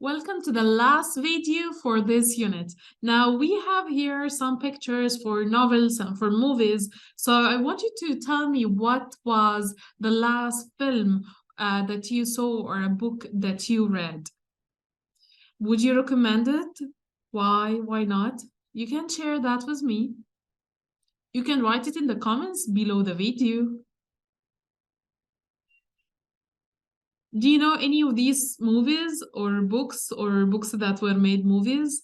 Welcome to the last video for this unit. Now we have here some pictures for novels and for movies. So I want you to tell me what was the last film that you saw or a book that you read. Would you recommend it? Why? Why not? You can share that with me. You can write it in the comments below the video. Do you know any of these movies or books that were made movies?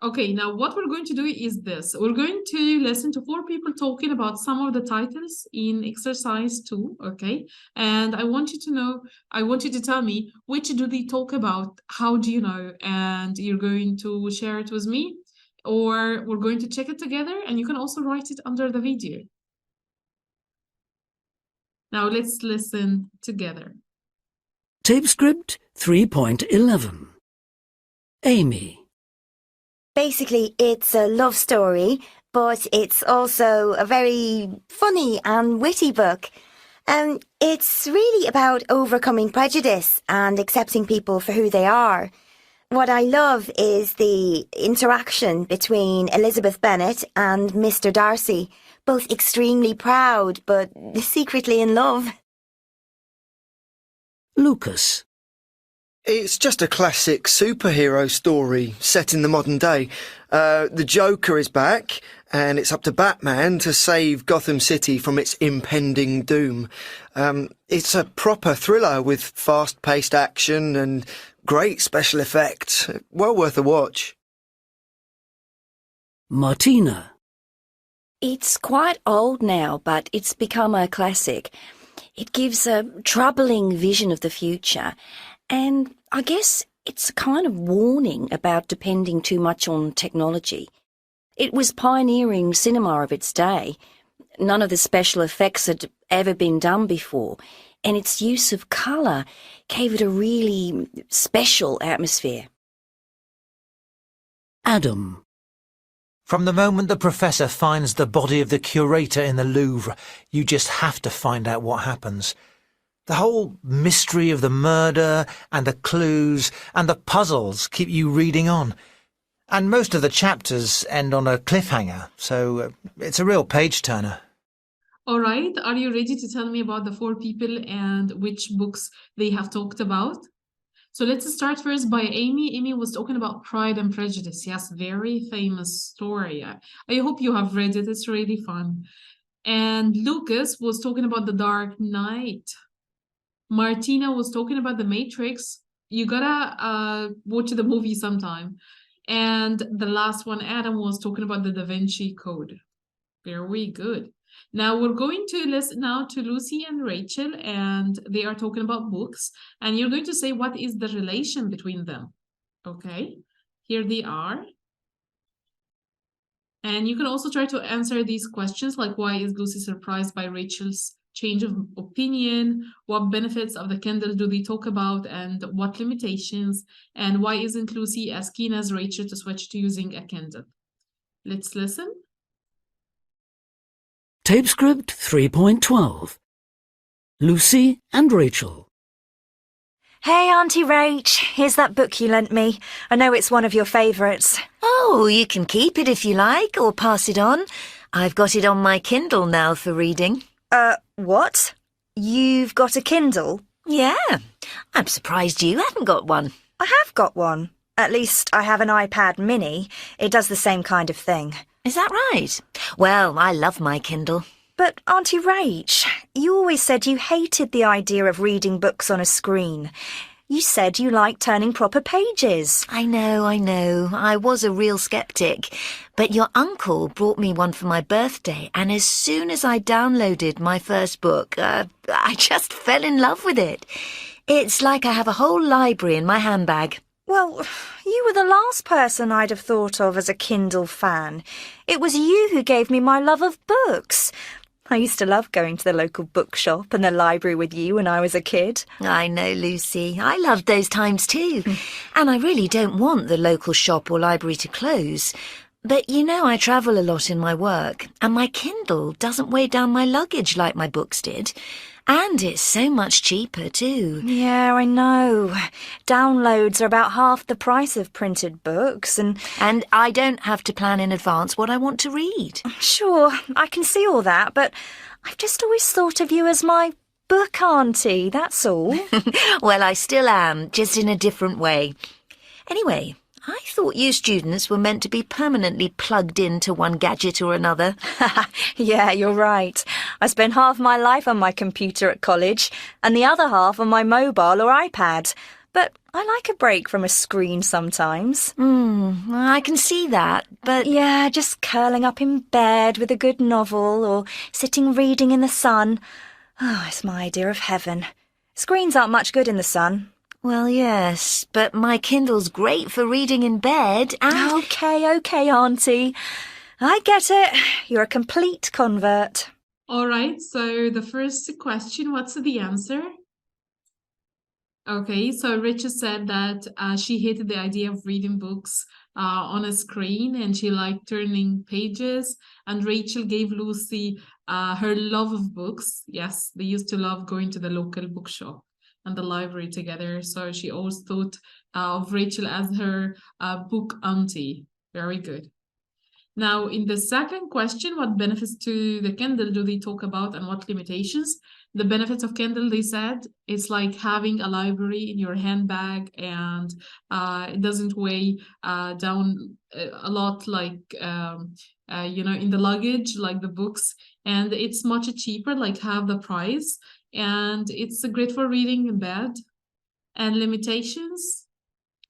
Okay, now what we're going to do is this. We're going to listen to 4 people talking about some of the titles in exercise 2, okay? And I want you to tell me which do they talk about, how do you know? And you're going to share it with me, or we're going to check it together, and you can also write it under the video. Now let's listen together. Tape script 3.11. Amy. Basically, it's a love story, but it's also a very funny and witty book. It's really about overcoming prejudice and accepting people for who they are. What I love is the interaction between Elizabeth Bennet and Mr. Darcy, both extremely proud but secretly in love. Lucas. It's just a classic superhero story set in the modern day. The Joker is back, and it's up to Batman to save Gotham City from its impending doom. It's a proper thriller with fast-paced action and great special effects. Well worth a watch. Martina. It's quite old now, but it's become a classic. It gives a troubling vision of the future, and I guess it's a kind of warning about depending too much on technology. It was pioneering cinema of its day. None of the special effects had ever been done before, and its use of colour gave it a really special atmosphere. Adam. From the moment the professor finds the body of the curator in the Louvre, you just have to find out what happens. The whole mystery of the murder and the clues and the puzzles keep you reading on. And most of the chapters end on a cliffhanger, so it's a real page-turner. All right, are you ready to tell me about the 4 people and which books they have talked about? So let's start first by Amy. Amy was talking about Pride and Prejudice. Yes, very famous story. I hope you have read it. It's really fun. And Lucas was talking about The Dark Knight. Martina was talking about The Matrix. You gotta watch the movie sometime. And the last one, Adam, was talking about the Da Vinci Code. Very good. Now we're going to listen now to Lucy and Rachel, and they are talking about books, and you're going to say what is the relation between them. Okay, here they are. And you can also try to answer these questions, like why is Lucy surprised by Rachel's change of opinion? What benefits of the Kindle do they talk about, and what limitations? And why isn't Lucy as keen as Rachel to switch to using a Kindle? Let's listen. Tape script 3.12. Lucy and Rachel. Hey, Auntie Rach, here's that book you lent me. I know it's one of your favourites. Oh, you can keep it if you like, or pass it on. I've got it on my Kindle now for reading. What? You've got a Kindle? Yeah, I'm surprised you haven't got one. I have got one. At least I have an iPad mini. It does the same kind of thing. Is that right? Well, I love my Kindle. But, Auntie Rach, you always said you hated the idea of reading books on a screen. You said you liked turning proper pages. I know. I was a real sceptic. But your uncle brought me one for my birthday, and as soon as I downloaded my first book, I just fell in love with it. It's like I have a whole library in my handbag. Well, you were the last person I'd have thought of as a Kindle fan. It was you who gave me my love of books. I used to love going to the local bookshop and the library with you when I was a kid. I know, Lucy. I loved those times too. And I really don't want the local shop or library to close. But you know I travel a lot in my work, and my Kindle doesn't weigh down my luggage like my books did. And it's so much cheaper too. Yeah, I know. Downloads are about half the price of printed books, and And I don't have to plan in advance what I want to read. sure, I can see all that, but I've just always thought of you as my book auntie, that's all. Well, I still am, just in a different way. Anyway, I thought you students were meant to be permanently plugged into one gadget or another. Yeah, you're right. I spent half my life on my computer at college and the other half on my mobile or iPad. But I like a break from a screen sometimes. I can see that, but Yeah, just curling up in bed with a good novel or sitting reading in the sun. Oh, it's my idea of heaven. Screens aren't much good in the sun. well, yes, but my Kindle's great for reading in bed and... Okay, auntie. I get it. You're a complete convert. All right, so the first question, what's the answer? Okay, so Rachel said that she hated the idea of reading books on a screen and she liked turning pages. And Rachel gave Lucy her love of books. Yes, they used to love going to the local bookshop and the library together. So she always thought of Rachel as her book auntie. Very good. Now, in the second question, what benefits to the Kindle do they talk about and what limitations? The benefits of Kindle, they said, it's like having a library in your handbag and it doesn't weigh down a lot like, in the luggage, like the books. And it's much cheaper, like half the price. And it's great for reading in bed. And limitations,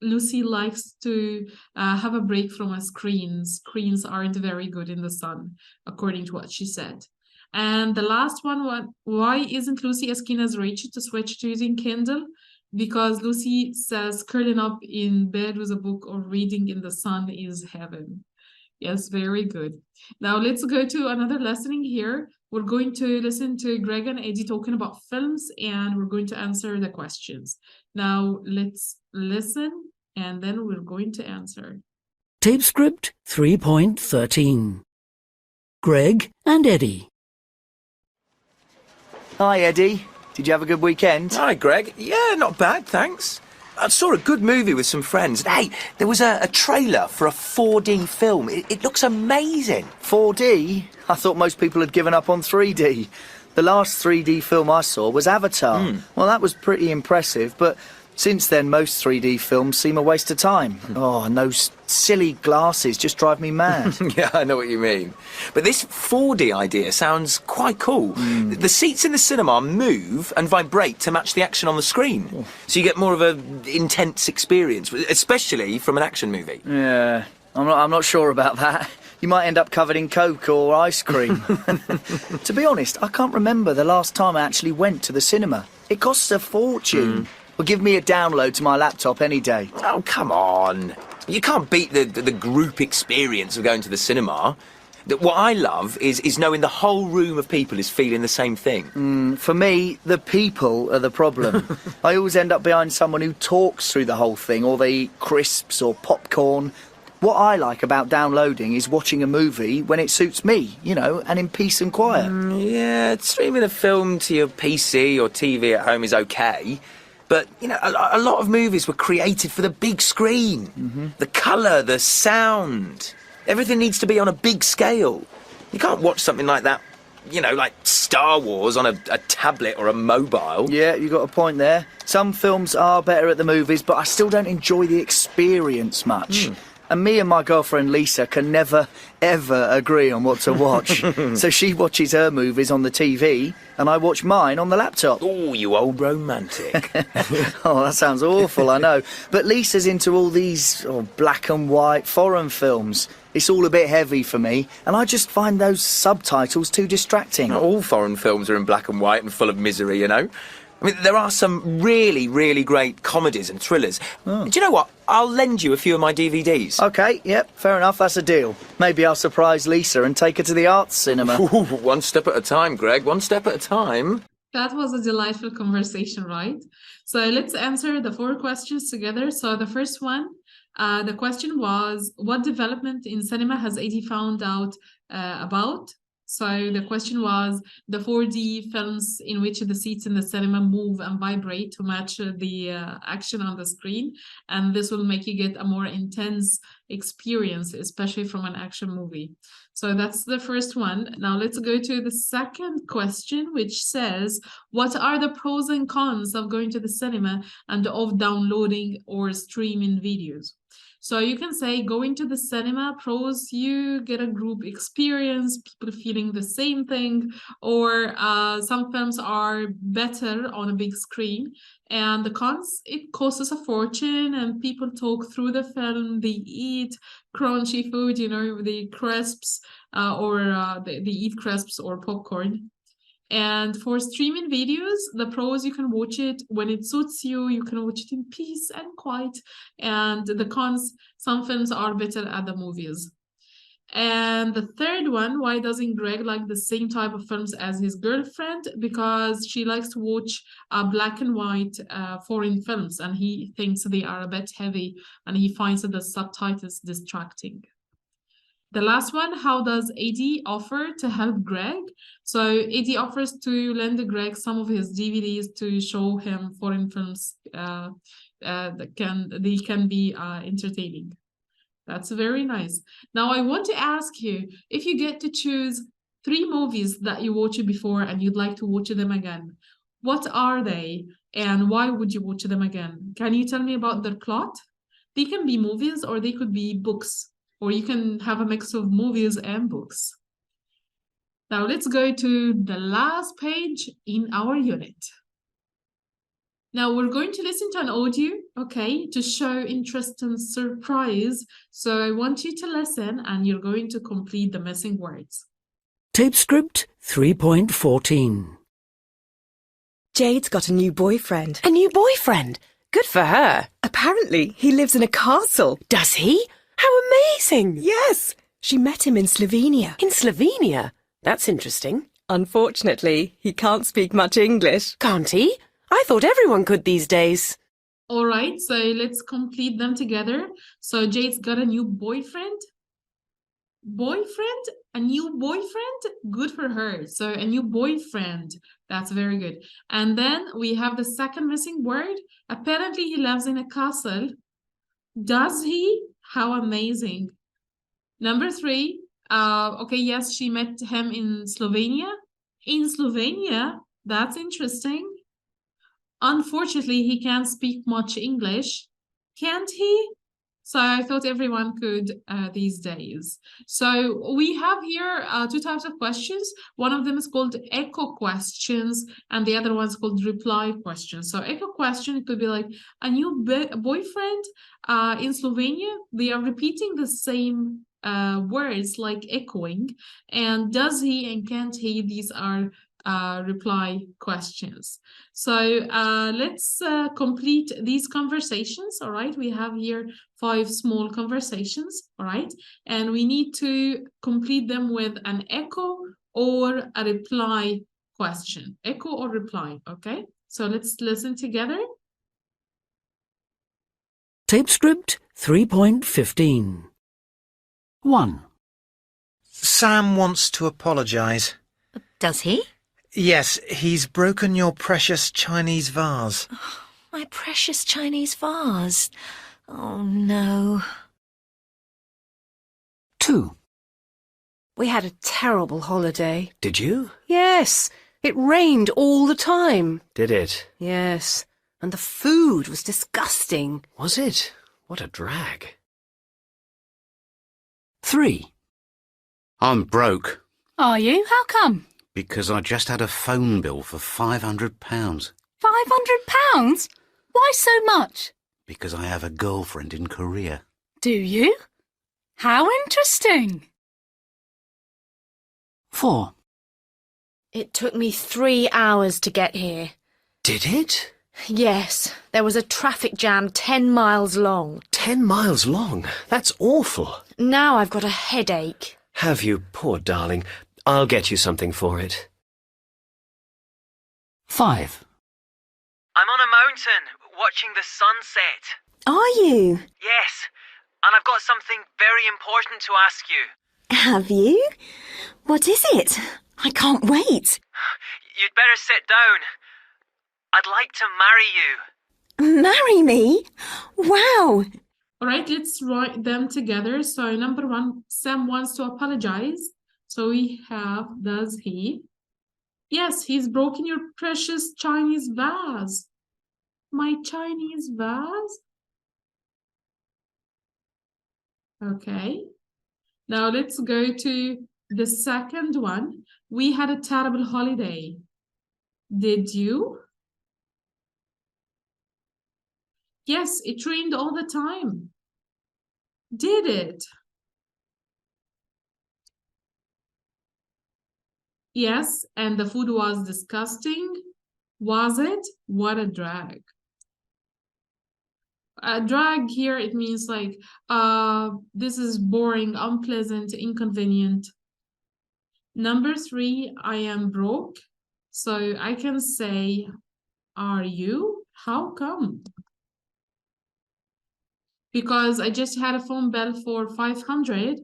Lucy likes to have a break from a screen. Screens aren't very good in the sun, according to what she said. And the last one, why isn't Lucy as keen as Rachel to switch to using Kindle? Because Lucy says curling up in bed with a book or reading in the sun is heaven. Yes, very good. Now let's go to another lesson here. We're going to listen to Greg and Eddie talking about films and we're going to answer the questions. Now let's listen and then we're going to answer. Tape script 3.13. Greg and Eddie. Hi, Eddie. Did you have a good weekend? Hi, Greg. Yeah, not bad, thanks. I saw a good movie with some friends. Hey, there was a trailer for a 4D film. It looks amazing. 4D? I thought most people had given up on 3D. The last 3D film I saw was Avatar. Well, that was pretty impressive, but since then, most 3D films seem a waste of time. Oh, and those silly glasses just drive me mad. Yeah, I know what you mean. But this 4D idea sounds quite cool. The seats in the cinema move and vibrate to match the action on the screen. So you get more of an intense experience, especially from an action movie. Yeah, I'm not sure about that. You might end up covered in Coke or ice cream. To be honest, I can't remember the last time I actually went to the cinema. It costs a fortune. Well, give me a download to my laptop any day. Oh, come on. You can't beat the group experience of going to the cinema. What I love is knowing the whole room of people is feeling the same thing. For me, the people are the problem. I always end up behind someone who talks through the whole thing, or they eat crisps or popcorn. What I like about downloading is watching a movie when it suits me, and in peace and quiet. Yeah, streaming a film to your PC or TV at home is okay. But, a lot of movies were created for the big screen. The colour, the sound. Everything needs to be on a big scale. You can't watch something like that, like Star Wars on a tablet or a mobile. Yeah, you got a point there. Some films are better at the movies, but I still don't enjoy the experience much. And me and my girlfriend Lisa can never, ever agree on what to watch. So she watches her movies on the TV, and I watch mine on the laptop. Oh, you old romantic. Oh, that sounds awful, I know. But Lisa's into all these black and white foreign films. It's all a bit heavy for me, and I just find those subtitles too distracting. All foreign films are in black and white and full of misery, I mean, there are some really, really great comedies and thrillers. Do you know what? I'll lend you a few of my DVDs. OK, yep, fair enough, that's a deal. Maybe I'll surprise Lisa and take her to the arts cinema. Ooh, one step at a time, Greg, one step at a time. That was a delightful conversation, right? So let's answer the 4 questions together. So the first one, the question was, what development in cinema has Eddie found out about? So the question was the 4D films in which the seats in the cinema move and vibrate to match the action on the screen. And this will make you get a more intense experience, especially from an action movie. So that's the first one. Now let's go to the second question, which says, what are the pros and cons of going to the cinema and of downloading or streaming videos? So you can say going to the cinema, pros, you get a group experience, people feeling the same thing, or some films are better on a big screen. And the cons, it costs a fortune and people talk through the film, they eat crunchy food, you know, the crisps, they eat crisps or popcorn. And for streaming videos, the pros, you can watch it when it suits you. You can watch it in peace and quiet. And the cons, some films are better at the movies. And the third one, why doesn't Greg like the same type of films as his girlfriend? Because she likes to watch black and white foreign films, and he thinks they are a bit heavy, and he finds the subtitles distracting. The last one, how does Eddie offer to help Greg? So Eddie offers to lend Greg some of his DVDs to show him foreign films that can be entertaining. That's very nice. Now I want to ask you, if you get to choose 3 movies that you watched before and you'd like to watch them again, what are they and why would you watch them again? Can you tell me about their plot? They can be movies or they could be books. Or you can have a mix of movies and books. Now let's go to the last page in our unit. Now we're going to listen to an audio, okay, to show interest and surprise. So I want you to listen and you're going to complete the missing words. Tape script 3.14. Jade's got a new boyfriend. A new boyfriend? Good for her. Apparently, he lives in a castle. Does he? How amazing! Yes, she met him in Slovenia. In Slovenia? That's interesting. Unfortunately, he can't speak much English. Can't he? I thought everyone could these days. All right, so let's complete them together. So Jade's got a new boyfriend. Boyfriend? A new boyfriend? Good for her. So a new boyfriend. That's very good. And then we have the second missing word. Apparently he lives in a castle. Does he? How amazing. Number 3. Okay, yes, she met him in Slovenia. In Slovenia? That's interesting. Unfortunately, he can't speak much English. Can't he? So I thought everyone could these days. So we have here 2 types of questions. One of them is called echo questions, and the other one is called reply questions. So echo question, it could be like a new boyfriend in Slovenia. They are repeating the same words, like echoing. And does he and can't he? These are reply questions. So let's complete these conversations. All right, we have here 5 small conversations. All right, and we need to complete them with an echo or a reply question. Echo or reply. Okay, so let's listen together. Tape script 3.15. 1. Sam wants to apologise. Does he? Yes, he's broken your precious Chinese vase. Oh, my precious Chinese vase. Oh, no. 2. We had a terrible holiday. Did you? Yes, it rained all the time. Did it? Yes, and the food was disgusting. Was it? What a drag. 3. I'm broke. Are you? How come? Because I just had a phone bill for £500. £500? Why so much? Because I have a girlfriend in Korea. Do you? How interesting. 4. It took me 3 hours to get here. Did it? Yes, there was a traffic jam 10 miles long. 10 miles long? That's awful. Now I've got a headache. Have you, poor darling? I'll get you something for it. 5. I'm on a mountain, watching the sunset. Are you? Yes, and I've got something very important to ask you. Have you? What is it? I can't wait. You'd better sit down. I'd like to marry you. Marry me? Wow. All right, let's write them together. So number one, Sam wants to apologize. So we have, does he? Yes, he's broken your precious Chinese vase. My Chinese vase? Okay. Now let's go to the second one. We had a terrible holiday. Did you? Yes, it rained all the time. Did it? Yes, and the food was disgusting. Was it? What a drag. A drag here, it means like, this is boring, unpleasant, inconvenient. Number three, I am broke. So I can say, are you? How come? Because I just had a phone bill for 500.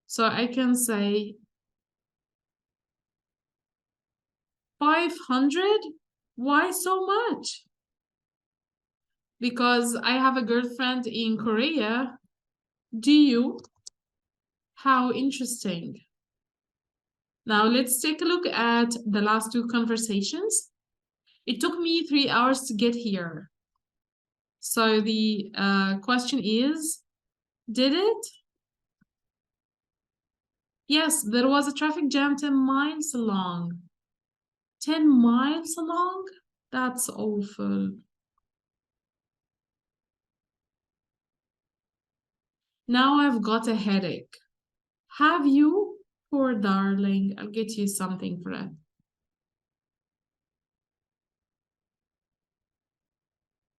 So I can say 500? Why so much? Because I have a girlfriend in Korea. Do you? How interesting. Now let's take a look at the last two conversations. It took me 3 hours to get here. So the question is, did it? Yes, there was a traffic jam 10 miles long. 10 miles long? That's awful. Now I've got a headache. Have you? Poor darling. I'll get you something for it.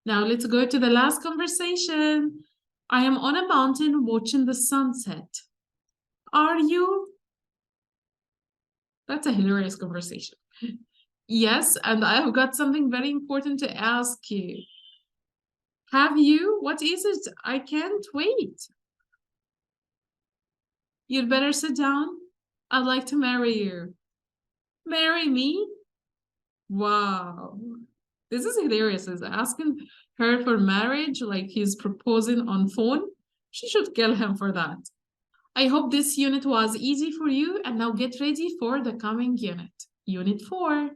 Now let's go to the last conversation. I am on a mountain watching the sunset. Are you? That's a hilarious conversation. Yes, and I've got something very important to ask you. Have you? What is it? I can't wait. You'd better sit down. I'd like to marry you. Marry me? Wow. This is hilarious. He's asking her for marriage like he's proposing on phone. She should kill him for that. I hope this unit was easy for you, and now get ready for the coming unit. Unit 4.